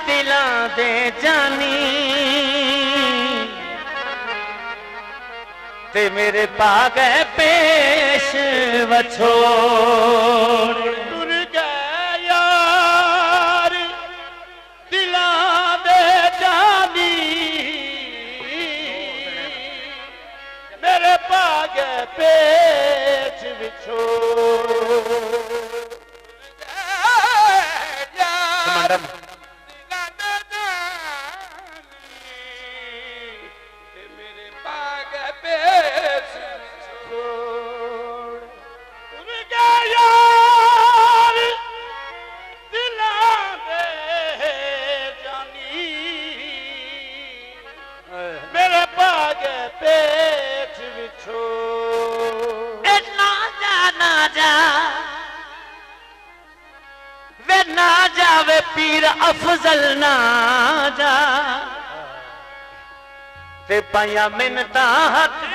दिलां दे जानी ते मेरे पा गए पेश वछोड़ टुर गए यार दिलां दे जानी मेरे पा गए पेश विछोड़ पीर अफजल ना जा ते पाया मिन्नता हथ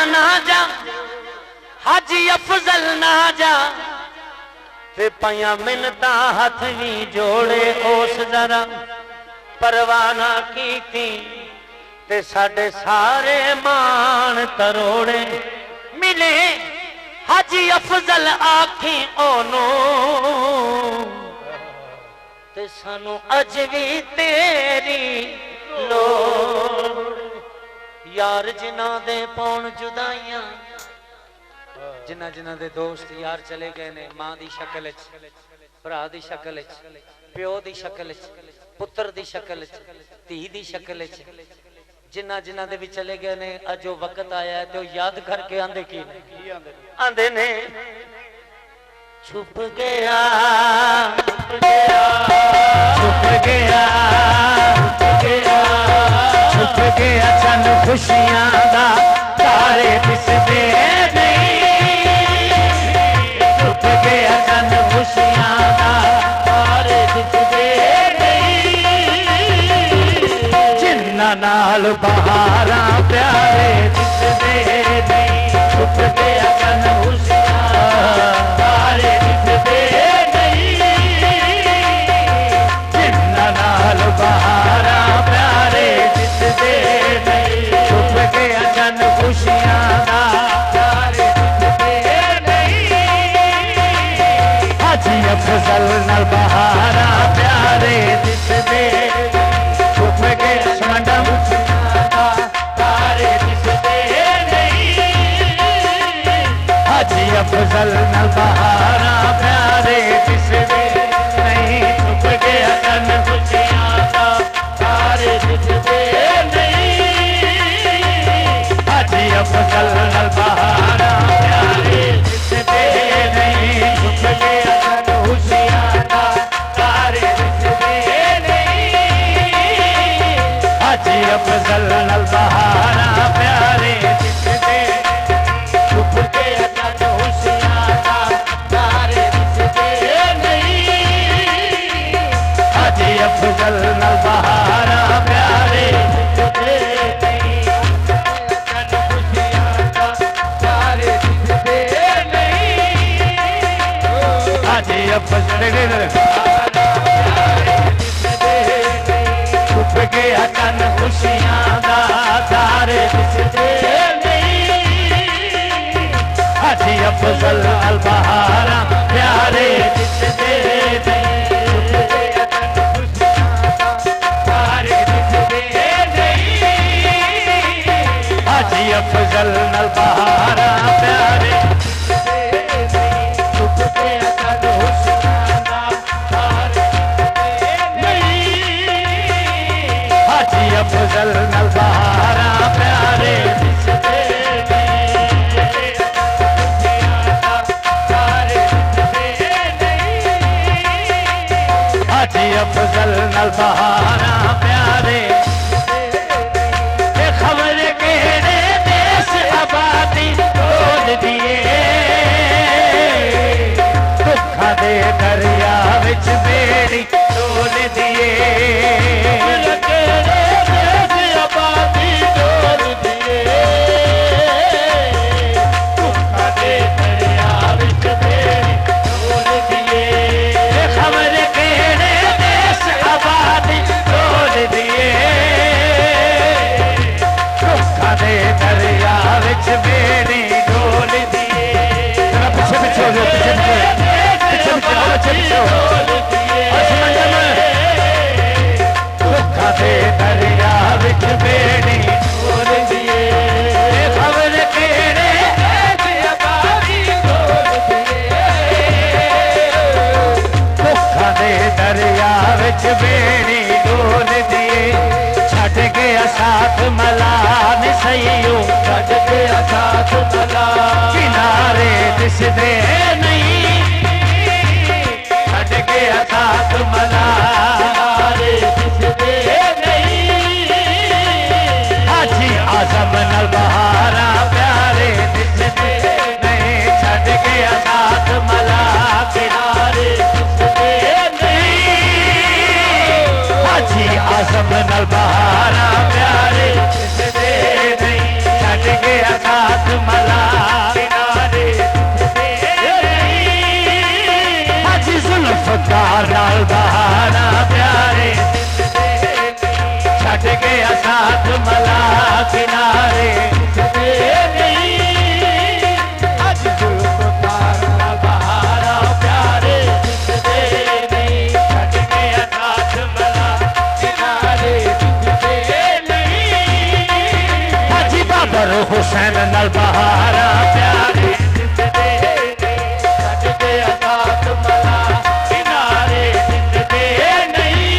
ना जा हाजी अफजल ना जा ते पाया मिन्नता हथ भी जोड़े उस जरा परवाना की थी ते साडे सारे मान तरोड़े मिले हाजी अफजल आखी ओनो ते सानू अज भी तेरी लोड़ यार जिन्हां दे पौण जुदाइयां जिन्हां जिन्हां दे दोस्त यार चले गए ने मां दी शक्ल च भरा दी शक्ल च प्यो दी शक्ल च पुत्र दी शक्ल च धी दी शक्ल च जिन्ना जिन्ना दे भी चले गए ने अजो वक्त आया है तो याद करके आंदे की आंदे ने छुप गया छुप गया छुप गया छुप गया चन खुशियां दा तारे दिसदे नहीं छुप गया चन खुशियां दा तारे दिसदे नाल बहारा प्यारे दिसदे नहीं छुप गया चन खुशियां तारे दिसदे नहीं जिन्ना नाल बहारा प्यारे दिसदे नहीं छुप गया चन खुशियां तारे दिसदे नहीं हाजी अफजल नाल बहारा प्यारे दिसदे छुप गया तारे दिसदे नहीं हाजी अफजल नाल बहारा प्यारे दिसदे नहीं छुप गया चन खुशियां दा तारे दिसदे नहीं हाजी अफजल नाल बहारा प्यारे दिसदे नहीं छुप गया चन खुशियां दा तारे दिसदे हाजी अफजल नाल बहारा प्यारे दिसदे छुप गया चन खुशियां दा तारे दिसदे नहीं हाजी अफजल नाल बहारा प्यारे दिसदे नहीं चन खुशियां दा तारे दिसदे नहीं हाजी अफजल छुप गया चन खुशियां दा तारे दिसदे नहीं हाजी अफजल नाल बहारा प्यारे दिसदे नहीं छुप गया चन खुशियां दा तारे दिसदे नहीं हाजी अफजल नाल बहारा प्यारे दिसदे नहीं छुप गया चन खुशियां दा तारे हाजी अफजल नाल बहारा प्यारे दिसदे हाजी अफजल नाल बहारा प्यारे खबर केड़े देश आबादी बोल दिए दुखा दे दरिया विच बेड़ी डोल दिए साथ मला निसइयो छड़ गया साथ मला किनारे दिसदे नहीं छड़ गया साथ मला किनारे दिसदे नहीं हाजी आजम नल बहारा प्यारे दिसदे नहीं छड़ गया साथ मला किनारे दिसदे हाजी आजम नल बहारा प्यारे दिसदे नहीं छड़ गया साथ मला किनारे दिसदे हाजी जुल्फकार नाल बहारा प्यारे छड़ गया साथ मला किनारे आज जुल्फकार नाल बहारा प्यारे दिसदे नहीं छड़ गया साथ मला किनारे दिसदे नहीं हाजी बाबर हुसैन नल बहारा प्यारे दिसदे नहीं छड़ गया साथ मला किनारे दिसदे नहीं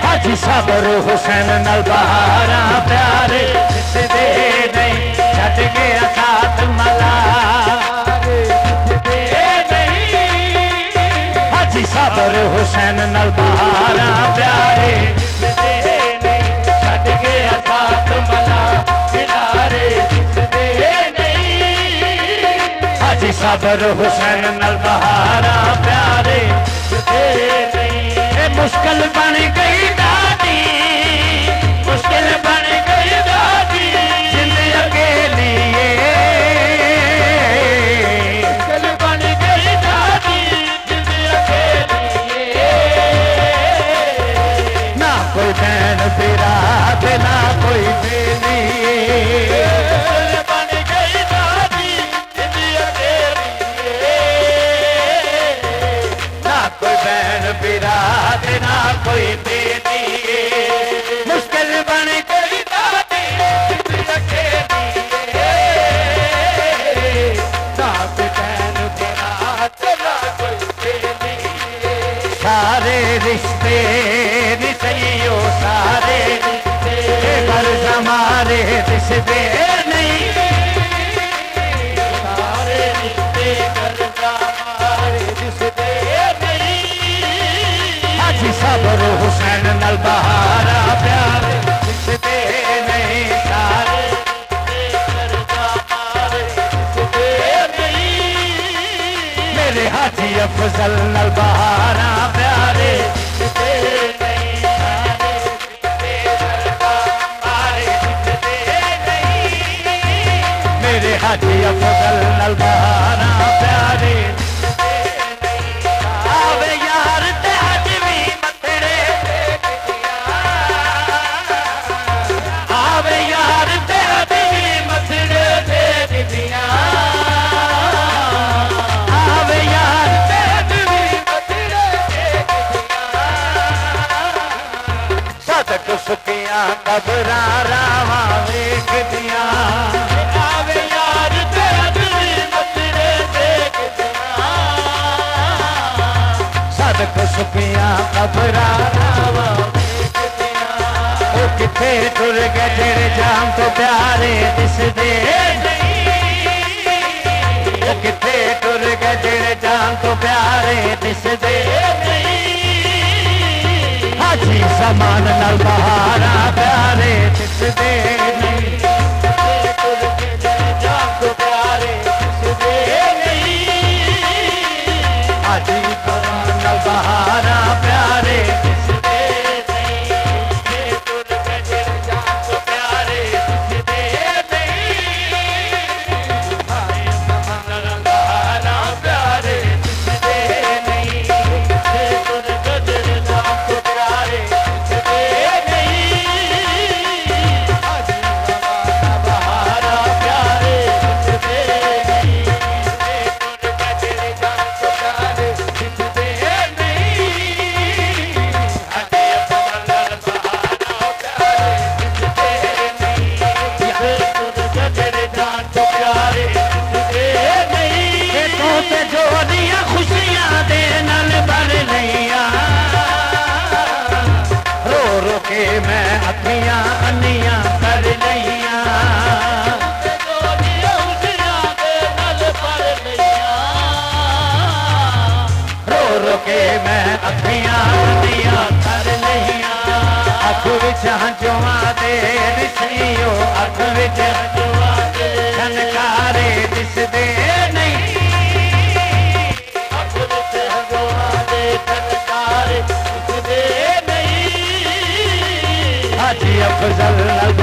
हाजी साबर हुसैन नल बहारा प्यारे दिसदे नहीं छड़ गया साथ मला हाजी साबर हुसैन नल बहारा प्यारे छड़ गया साथ मला किनारे दिसदे नहीं हाजी साबर हुसैन नल बहारा प्यारे ए मुश्किल बन गई दादी मुश्किल बन गई दादी जिंदगी अकेली कल बन गई दादी जिंदगी अकेली ना कोई बहन बिरात ना कोई बेली कल बन गई दादी जिंदगी अकेली ना कोई बहन बिरात ना कोई बेली मुश्किल बन गई दादी जिंदगी अकेली ना कोई बहन बिरात ना कोई बेली सारे रिश्ते निसइयो सारे रिश्ते पर हमारे दिसदे नहीं सारे रिश्ते करता मारे दिसदे नहीं हाजी साबर हुसैन नल बहारा प्यारे दिसदे नहीं सारे करता मारे दिसदे नहीं मेरे हाजी अफजल नल बहारा प्यारे दिसदे नहीं सारे रिश्ते करता मारे दिसदे नहीं मेरे हाजी अफजल नल बहारा प्यारे आवे यार ते अज भी मथड़े आवे यार ते अज भी मथड़े दे दिया आवे यार ते अज भी मथड़े सदक सुखियां कबरां रावां वेख दिया आवे यार तेरा दिल मथड़े देखदिया सदक सुखियां कबरां रावां देखदिया ओ किथे टुर गए जेड़े जान तो प्यारे दिसदे नहीं ओ किथे टुर गए जेड़े जान तो प्यारे दिसदे नहीं हाजी समान नल बहारा प्यारे दिसदे नहीं जान तो प्यारे दिसदे नहीं हाजी समान नल बहारा प्यारे दिसदे नहीं तुर के जान तो प्यारे दिसदे नहीं भाई समंदर बहारा प्यारे दिसदे नहीं तुर के जान तो प्यारे दिसदे नहीं रुके मैं अखियां दियां कर लिया अख विच हंजुआ दे दिसियो अख विच हंजुआ दे छनकारे दिसदे नहीं अख विच हंजुआ दे छनकारे दिसदे नहीं हाजी अफजल